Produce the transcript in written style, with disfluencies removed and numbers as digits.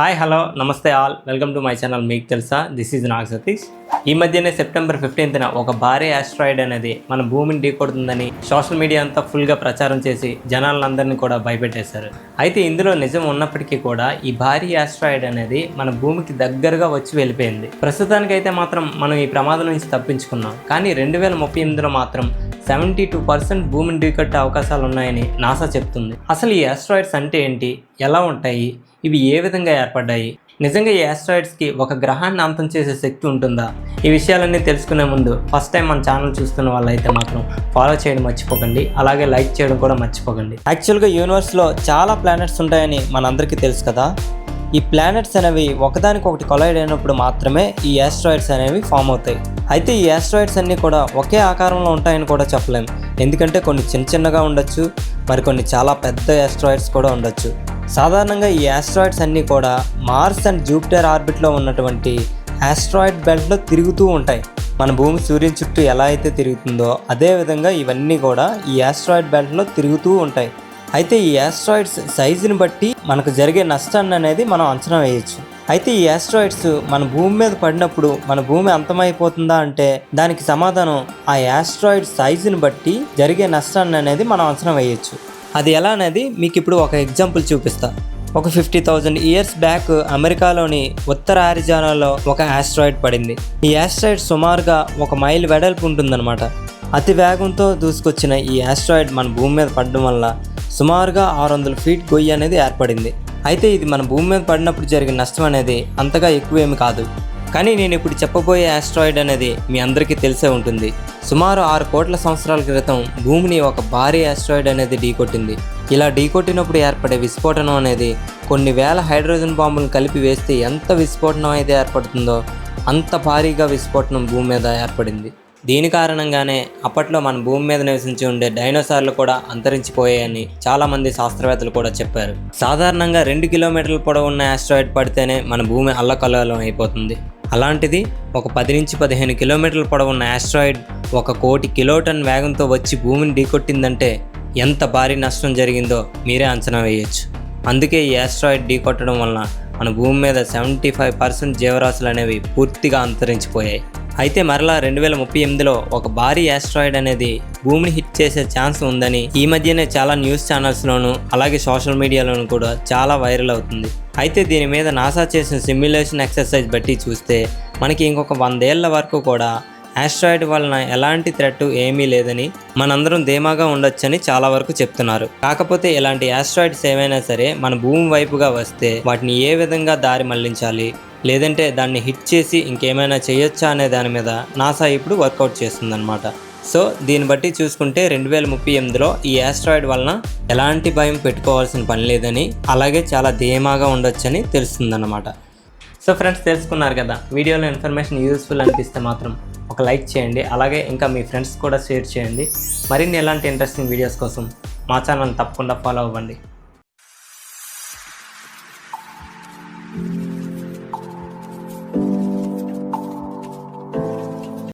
Hi hello నమస్తే all welcome to my channel మీకు తెలుసా దిస్ ఈజ్ నాగ్ సతీష్. ఈ మధ్యనే సెప్టెంబర్ 15న ఒక భారీ ఆస్ట్రాయిడ్ అనేది మన భూమిని ఢీకొడుతుందని సోషల్ మీడియా అంతా ఫుల్గా ప్రచారం చేసి జనాలందరినీ కూడా భయపెట్టేశారు. అయితే ఇందులో నిజం ఉన్నప్పటికీ కూడా ఈ భారీ ఆస్ట్రాయిడ్ అనేది మన భూమికి దగ్గరగా వచ్చి వెళ్ళిపోయింది. ప్రస్తుతానికైతే మాత్రం మనం ఈ ప్రమాదం నుంచి తప్పించుకున్నాం. కానీ 2038లో మాత్రం 72% భూమిని ఢీకొట్టే అవకాశాలు ఉన్నాయని నాసా చెప్తుంది. అసలు ఈ ఆస్ట్రాయిడ్స్ అంటే ఏంటి, ఎలా ఉంటాయి, ఇవి ఏ విధంగా ఏర్పడ్డాయి, నిజంగా ఈ ఆస్ట్రాయిడ్స్కి ఒక గ్రహాన్ని అంతం చేసే శక్తి ఉంటుందా? ఈ విషయాలన్నీ తెలుసుకునే ముందు ఫస్ట్ టైం మన ఛానల్ చూస్తున్న వాళ్ళైతే మాత్రం ఫాలో చేయడం మర్చిపోకండి, అలాగే లైక్ చేయడం కూడా మర్చిపోకండి. యాక్చువల్గా యూనివర్స్లో చాలా ప్లానెట్స్ ఉంటాయని మనందరికీ తెలుసు కదా. ఈ ప్లానెట్స్ అనేవి ఒకదానికొకటి కొలైడ్ అయినప్పుడు మాత్రమే ఈ ఆస్ట్రాయిడ్స్ అనేవి ఫామ్ అవుతాయి. అయితే ఈ ఆస్ట్రాయిడ్స్ అన్నీ కూడా ఒకే ఆకారంలో ఉంటాయని కూడా చెప్పలేం. ఎందుకంటే కొన్ని చిన్నగా ఉండొచ్చు, మరికొన్ని చాలా పెద్ద ఆస్ట్రాయిడ్స్ కూడా ఉండొచ్చు. సాధారణంగా ఈ ఆస్ట్రాయిడ్స్ అన్నీ కూడా మార్స్ అండ్ జూపిటర్ ఆర్బిట్లో ఉన్నటువంటి ఆస్ట్రాయిడ్ బెల్ట్లో తిరుగుతూ ఉంటాయి. మన భూమి సూర్యుని చుట్టూ ఎలా అయితే తిరుగుతుందో అదేవిధంగా ఇవన్నీ కూడా ఈ ఆస్ట్రాయిడ్ బెల్ట్లో తిరుగుతూ ఉంటాయి. అయితే ఈ ఆస్ట్రాయిడ్స్ సైజుని బట్టి మనకు జరిగే నష్టాన్ని అనేది మనం అంచనా వేయచ్చు. అయితే ఈ ఆస్ట్రాయిడ్స్ మన భూమి మీద పడినప్పుడు మన భూమి అంతమైపోతుందా అంటే దానికి సమాధానం ఆ ఆస్ట్రాయిడ్ సైజుని బట్టి జరిగే నష్టాన్ని అనేది మనం అంచనా వేయచ్చు. అది ఎలా అనేది మీకు ఇప్పుడు ఒక ఎగ్జాంపుల్ చూపిస్తా. ఒక 50,000 ఇయర్స్ బ్యాక్ అమెరికాలోని ఉత్తర ఆరిజోనాలో ఒక ఆస్ట్రాయిడ్ పడింది. ఈ ఆస్ట్రాయిడ్ సుమారుగా 1 మైల్ వెడల్పు ఉంటుందన్నమాట. అతి వేగంతో దూసుకొచ్చిన ఈ ఆస్ట్రాయిడ్ మన భూమి మీద పడడం వల్ల సుమారుగా 600 ఫీట్ గొయ్యి అనేది ఏర్పడింది. అయితే ఇది మన భూమి మీద పడినప్పుడు జరిగిన నష్టం అనేది అంతగా ఎక్కువేమి కాదు. కానీ నేను ఇప్పుడు చెప్పబోయే ఆస్ట్రాయిడ్ అనేది మీ అందరికీ తెలిసే ఉంటుంది. సుమారు 6 కోట్ల సంవత్సరాల క్రితం భూమిని ఒక భారీ ఆస్ట్రాయిడ్ అనేది ఢీకొట్టింది. ఇలా ఢీకొట్టినప్పుడు ఏర్పడే విస్ఫోటనం అనేది కొన్ని వేల హైడ్రోజన్ బాంబులను కలిపి వేస్తే ఎంత విస్ఫోటనం అయితే ఏర్పడుతుందో అంత భారీగా విస్ఫోటనం భూమి మీద ఏర్పడింది. దీని కారణంగానే అప్పట్లో మన భూమి మీద నివసించి ఉండే డైనోసార్లు కూడా అంతరించిపోయాయని చాలామంది శాస్త్రవేత్తలు కూడా చెప్పారు. సాధారణంగా 2 కిలోమీటర్ల పొడవు ఉన్న ఆస్ట్రాయిడ్ పడితేనే మన భూమి అల్లకల్లోలం అయిపోతుంది. అలాంటిది ఒక 10 నుంచి 15 కిలోమీటర్ల పొడవు ఉన్న ఆస్ట్రాయిడ్ 1 కోటి కిలోటన్ వేగంతో వచ్చి భూమిని ఢీకొట్టిందంటే ఎంత భారీ నష్టం జరిగిందో మీరే అంచనా వేయచ్చు. అందుకే ఈ ఆస్ట్రాయిడ్ ఢీకొట్టడం వలన మన భూమి మీద 75% జీవరాశులు అనేవి పూర్తిగా అంతరించిపోయాయి. అయితే మరలా 2038లో ఒక భారీ ఆస్ట్రాయిడ్ అనేది భూమిని హిట్ చేసే ఛాన్స్ ఉందని ఈ మధ్యనే చాలా న్యూస్ ఛానల్స్లోనూ అలాగే సోషల్ మీడియాలోనూ కూడా చాలా వైరల్ అవుతుంది. అయితే దీని మీద నాసా చేసిన సిమ్యులేషన్ ఎక్సర్సైజ్ బట్టి చూస్తే మనకి ఇంకొక 100 ఏళ్ల వరకు కూడా ఆస్ట్రాయిడ్ వలన ఎలాంటి థ్రెట్ ఏమీ లేదని మనందరం ధీమాగా ఉండొచ్చని చాలా వరకు చెప్తున్నారు. కాకపోతే ఇలాంటి ఆస్ట్రాయిడ్స్ ఏమైనా సరే మన భూమి వైపుగా వస్తే వాటిని ఏ విధంగా దారి మళ్లించాలి, లేదంటే దాన్ని హిట్ చేసి ఇంకేమైనా చేయొచ్చా అనే దాని మీద నాసా ఇప్పుడు వర్కౌట్ చేస్తుందన్నమాట. సో దీన్ని బట్టి చూసుకుంటే 2038లో ఈ ఆస్ట్రాయిడ్ వలన ఎలాంటి భయం పెట్టుకోవాల్సిన పని లేదని, అలాగే చాలా ధీమాగా ఉండొచ్చని తెలుస్తుందన్నమాట. సో ఫ్రెండ్స్, తెలుసుకున్నారు కదా. వీడియోలో ఇన్ఫర్మేషన్ యూస్ఫుల్ అనిపిస్తే మాత్రం ఒక లైక్ చేయండి, అలాగే ఇంకా మీ ఫ్రెండ్స్ కూడా షేర్ చేయండి. మరిన్ని ఎలాంటి ఇంట్రెస్టింగ్ వీడియోస్ కోసం మా ఛానల్ తప్పకుండా ఫాలో అవ్వండి.